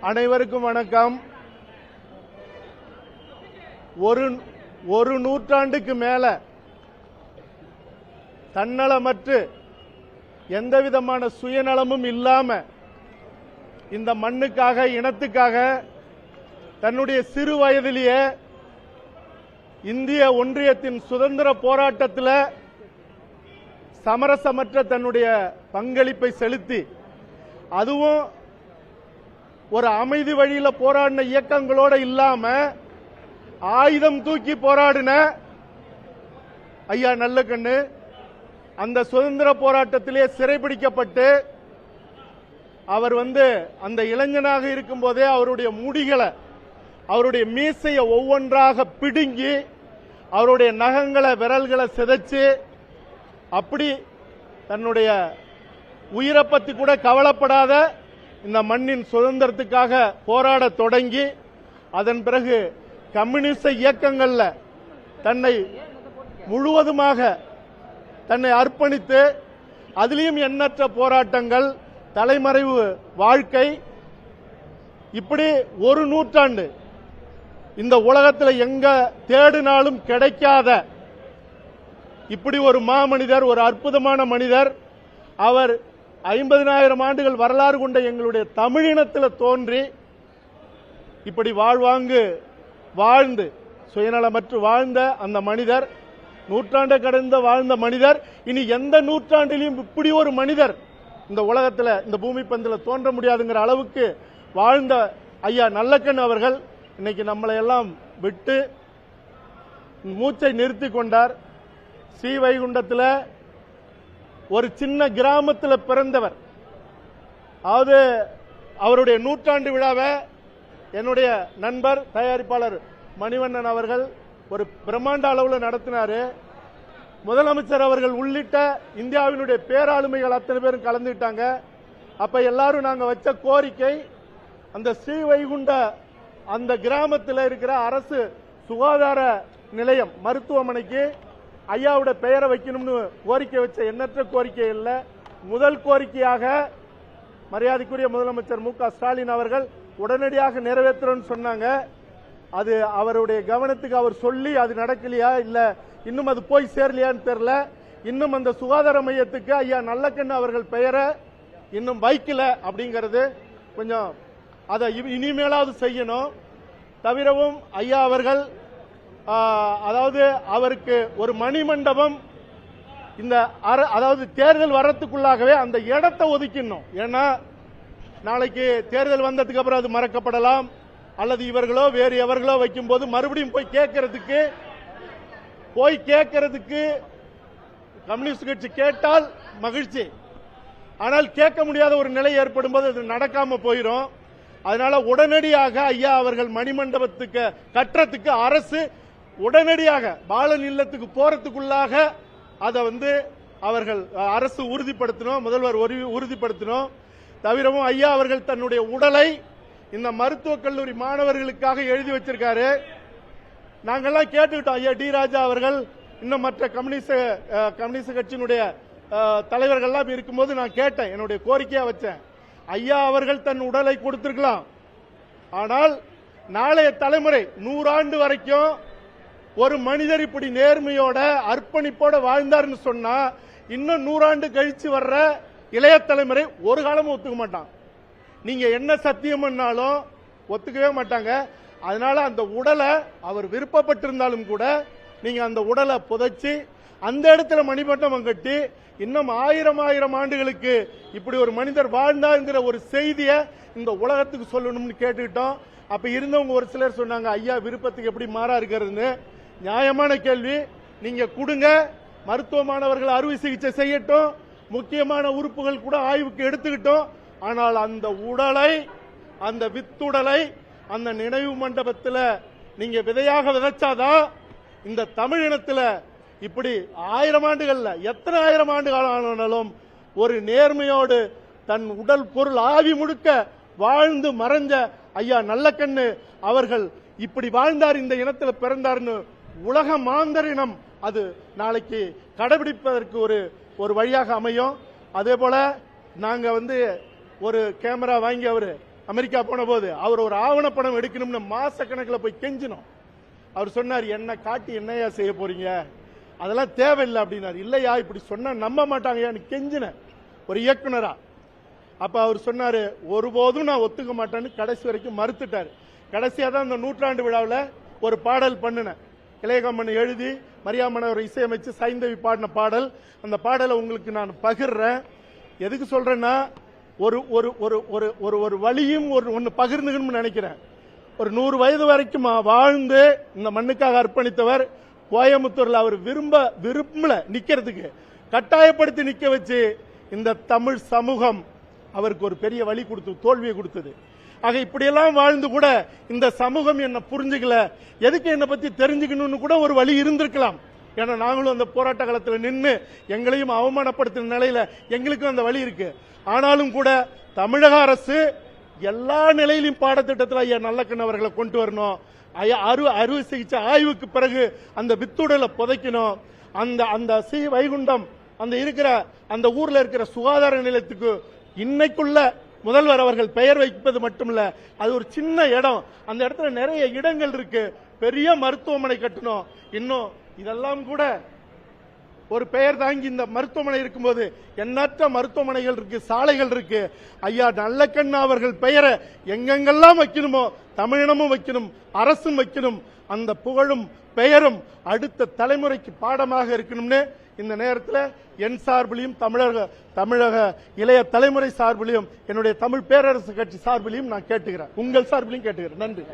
அனைவருக்கும் வணக்கம். ஒரு நூற்றாண்டுக்கு மேல தன்னலமற்று எந்தவிதமான சுயநலமும் இல்லாம இந்த மண்ணுக்காக இனத்துக்காக தன்னுடைய சிறு வயதிலேயே இந்திய ஒன்றியத்தின் சுதந்திர போராட்டத்தில் சமரசமற்ற தன்னுடைய பங்களிப்பை செலுத்தி அதுவும் ஒரு அமைதி வழியில போராடின இயக்கங்களோட இல்லாம ஆயுதம் தூக்கி போராடின ஐயா நல்லக்கண்ணு அந்த சுதந்திர போராட்டத்திலே சிறைபிடிக்கப்பட்டு அவர் அந்த இளைஞனாக இருக்கும் போதே அவருடைய முடிகளை அவருடைய மீசையை ஒவ்வொன்றாக பிடுங்கி அவருடைய நகங்களை விரல்களை சிதைச்சு அப்படி தன்னுடைய உயிரை பத்தி கூட கவலைப்படாத இந்த மண்ணின் சுதந்திரத்துக்காக போராட தொடங்கி அதன் பிறகு கம்யூனிஸ்ட் இயக்கங்கள்ல தன்னை முழுவதுமாக தன்னை அர்ப்பணித்து அதிலையும் எண்ணற்ற போராட்டங்கள் தலைமறைவு வாழ்க்கை இப்படி ஒரு நூற்றாண்டு இந்த உலகத்தில் எங்க தேடினாலும் கிடைக்காத இப்படி ஒரு மாமனிதர், ஒரு அற்புதமான மனிதர். அவர் 50,000 ஆண்டுகள் வரலாறு கொண்ட எங்களுடைய தமிழினத்தில் தோன்றி இப்படி வாழ்ந்து சுயநலமற்று வாழ்ந்த அந்த மனிதர், நூற்றாண்டை கடந்த வாழ்ந்த மனிதர். இனி எந்த நூற்றாண்டிலும் இப்படி ஒரு மனிதர் இந்த உலகத்தில் இந்த பூமி பந்தில் தோன்ற முடியாதுங்கிற அளவுக்கு வாழ்ந்த ஐயா நல்லக்கண் அவர்கள் இன்னைக்கு நம்மளை எல்லாம் விட்டு மூச்சை நிறுத்தி கொண்டார். ஸ்ரீவைகுண்டத்தில் ஒரு சின்ன கிராமத்தில் பிறந்தவர். அதாவது அவருடைய நூற்றாண்டு விழாவை என்னுடைய நண்பர் தயாரிப்பாளர் மணிவண்ணன் அவர்கள் ஒரு பிரம்மாண்ட அளவில் நடத்தினாரு. முதலமைச்சர் அவர்கள் உள்ளிட்ட இந்தியாவினுடைய பேராளுமைகள் அத்தனை பேரும் கலந்துட்டாங்க. அப்ப எல்லாரும் நாங்க வச்ச கோரிக்கை அந்த ஸ்ரீவைகுண்ட அந்த கிராமத்தில் இருக்கிற அரசு சுகாதார நிலையம் மருத்துவமனைக்கு ஐயாவோட பெயரை வைக்கணும்னு கோரிக்கை வச்ச எண்ணற்ற கோரிக்கை இல்ல. முதல் கோரிக்கையாக மரியாதைக்குரிய முதலமைச்சர் மு.க. ஸ்டாலின் அவர்கள் உடனடியாக நிறைவேற்றணும்னு சொன்னாங்க. அது அவருடைய கவனத்துக்கு அவர் சொல்லி அது நடக்கலையா இல்ல இன்னும் அது போய் சேரலையான்னு தெரியல. இன்னும் அந்த சுகாதார மையத்துக்கு ஐயா நல்லக்கண்ணு அவர்கள் பெயரை இன்னும் வைக்கல அப்படிங்கிறது கொஞ்சம் அதை இனிமேலாவது செய்யணும். தவிரவும் ஐயா அவர்கள் அதாவது அவருக்கு ஒரு மணிமண்டபம் இந்த அதாவது தேர்தல் வர்றதுக்குள்ளாகவே அந்த இடத்தை ஒதுக்கணும். ஏன்னா நாளைக்கு தேர்தல் வந்ததுக்கு அப்புறம் அது மறக்கப்படலாம் அல்லது இவர்களோ வேறு எவர்களோ வைக்கும் போது மறுபடியும் போய் கேட்கறதுக்கு கம்யூனிஸ்ட் கட்சி கேட்டால் மகிழ்ச்சி. ஆனால் கேட்க முடியாத ஒரு நிலை ஏற்படும் போது அது நடக்காம போயிடும். அதனால உடனடியாக ஐயா அவர்கள் மணிமண்டபத்துக்கு கட்டுறதுக்கு அரசு உடனடியாக பாலன் இல்லத்துக்கு போறதுக்குள்ளாக அதை அவர்கள் அரசு உறுதிப்படுத்தணும், முதல்வர் உறுதிப்படுத்தணும். தவிரவும் ஐயா அவர்கள் தன்னுடைய உடலை இந்த மருத்துவக் கல்லூரி மாணவர்களுக்காக எழுதி வச்சிருக்காரு. நாங்கெல்லாம் கேட்டுக்கிட்டோம். ஐயா டி ராஜா அவர்கள் இன்னும் மற்ற கம்யூனிஸ்ட் கட்சியினுடைய தலைவர்கள்லாம் இருக்கும்போது நான் கேட்டேன், என்னுடைய கோரிக்கையா வச்சேன். ஐயா அவர்கள் தன் உடலை கொடுத்திருக்கலாம். ஆனால் நாளைய தலைமுறை 100 ஆண்டு வரைக்கும் ஒரு மனிதர் இப்படி நேர்மையோட அர்ப்பணிப்போட வாழ்ந்தார்னு சொன்னா இன்னும் 100 ஆண்டு கழிச்சு வர்ற இளைய தலைமுறை ஒரு காலமும் ஒத்துக்க மாட்டான். நீங்க என்ன சத்தியம் பண்ணாலும் ஒத்துக்கவே மாட்டாங்க. அதனால அந்த உடலை அவர் விருப்பப்பட்டிருந்தாலும் கூட நீங்க அந்த உடலை புதைச்சி அந்த இடத்துல மணிமண்டபம் கட்டி இன்னும் 1000 ஆண்டுகளுக்கு இப்படி ஒரு மனிதர் வாழ்ந்தாங்கிற ஒரு செய்தியை இந்த உலகத்துக்கு சொல்லணும்னு கேட்டுக்கிட்டோம். அப்ப இருந்தவங்க ஒரு சிலர் சொன்னாங்க, ஐயா விருப்பத்துக்கு எப்படி மாறா இருக்கிறதுன்னு. நியாயமான கேள்வி. நீங்க கொடுங்க, மருத்துவ மாணவர்கள் அறுவை சிகிச்சை செய்யட்டும், முக்கியமான உறுப்புகள் கூட ஆய்வுக்கு எடுத்துக்கிட்டோம். ஆனால் அந்த உடலை, அந்த வித்துடலை அந்த நினைவு மண்டபத்தில் நீங்க விதையாக விதைச்சாதான் இந்த தமிழினத்தில் இப்படி 1000 ஆண்டுகள்ல எத்தனை 1000 ஆண்டுகள் ஆனாலும் ஒரு நேர்மையோடு தன் உடல் பொருள் ஆவி முழுக்க வாழ்ந்து மறைஞ்ச ஐயா நல்லக்கண்ணு அவர்கள் இப்படி வாழ்ந்தார், இந்த இனத்தில் பிறந்தார்னு உலக மாந்தரினம் அது நாளைக்கு கடைபிடிப்பதற்கு ஒரு வழியாக அமையும். அதே போல நாங்க ஒரு கேமரா வாங்கி அவரு அமெரிக்கா போன போது அவர் ஒரு ஆவணப்படம் எடுக்கணும்னு மாச கணக்கில் போய் கெஞ்சினோம். அவர் சொன்னார், என்ன காட்டி என்னையா செய்ய போறீங்க, அதெல்லாம் தேவையில்லை அப்படின்னாரு. இல்லையா இப்படி சொன்னா நம்ப மாட்டாங்கயான்னு கெஞ்சின ஒரு இயக்குனரா. அப்ப அவர் சொன்னாரு, ஒருபோதும் நான் ஒத்துக்க மாட்டேன்னு கடைசி வரைக்கும் மறுத்துட்டாரு. கடைசியா தான் இந்த நூற்றாண்டு விழாவில் ஒரு பாடல் பண்ணினேன். இளையகம்மன் எழுதி மரியாமன் அவர் இசையமைச்சு சைந்தவி பாடின பாடல். அந்த பாடலை உங்களுக்கு நான் பகிர்றேன். எதுக்கு சொல்றேன்னா, ஒரு ஒரு ஒரு ஒரு ஒரு ஒரு வழியும் ஒன்னு பகிர்ந்துக்கணும்னு நினைக்கிறேன். ஒரு 100 வயது வரைக்கும் வாழ்ந்து இந்த மண்ணுக்காக அர்ப்பணித்தவர். கோயம்புத்தூர்ல அவர் விரும்பல நிக்கிறதுக்கு, கட்டாயப்படுத்தி நிக்க வச்சு இந்த தமிழ் சமூகம் அவருக்கு ஒரு பெரிய வழி கொடுத்து தோல்வியை கொடுத்தது. ஆக இப்படியெல்லாம் வாழ்ந்து கூட இந்த சமூகம் என்ன புரிஞ்சுக்கல, எதுக்கு என்னை பத்தி தெரிஞ்சுக்கணும்னு கூட ஒரு வழி இருந்திருக்கலாம். ஏன்னா நாங்களும் அந்த போராட்ட காலத்தில் நின்று எங்களையும் அவமானப்படுத்தின நிலையில எங்களுக்கும் அந்த வழி இருக்கு. ஆனாலும் கூட தமிழக அரசு எல்லா நிலையிலும் பாடத்திட்டத்தில் ஐயா நல்லக்கண்ணு அவர்களை கொண்டு வரணும். அறுவை சிகிச்சை ஆய்வுக்கு பிறகு அந்த வித்துடலை புதைக்கணும். அந்த அந்த சி வைகுண்டம் அந்த இருக்கிற அந்த ஊர்ல இருக்கிற சுகாதார நிலையத்துக்கு இன்னைக்குள்ள முதல்வர் அவர்கள் பெயர் வைப்பது மட்டுமல்ல, அது ஒரு சின்ன இடம், அந்த இடத்துல நிறைய இடங்கள் இருக்கு, பெரிய மருத்துவமனை கட்டணும். இன்னும் இதெல்லாம் கூட ஒரு பெயர் தாங்கி இந்த மருத்துவமனை இருக்கும்போது எண்ணற்ற மருத்துவமனைகள் இருக்கு, சாலைகள் இருக்கு. ஐயா நல்லக்கண்ணு அவர்கள் பெயரை எங்கெங்கெல்லாம் வைக்கணுமோ தமிழினமும் வைக்கணும், அரசும் வைக்கணும். அந்த புகழும் பெயரும் அடுத்த தலைமுறைக்கு பாடமாக இருக்கணும்னு இந்த நேரத்தில் என் சார்பிலையும் தமிழக இளைய தலைமுறை சார்பிலையும் என்னுடைய தமிழ் பேரரசு கட்சி சார்பிலையும் நான் கேட்டுக்கிறேன், உங்கள் சார்பிலையும் கேட்டுக்கிறேன். நன்றி.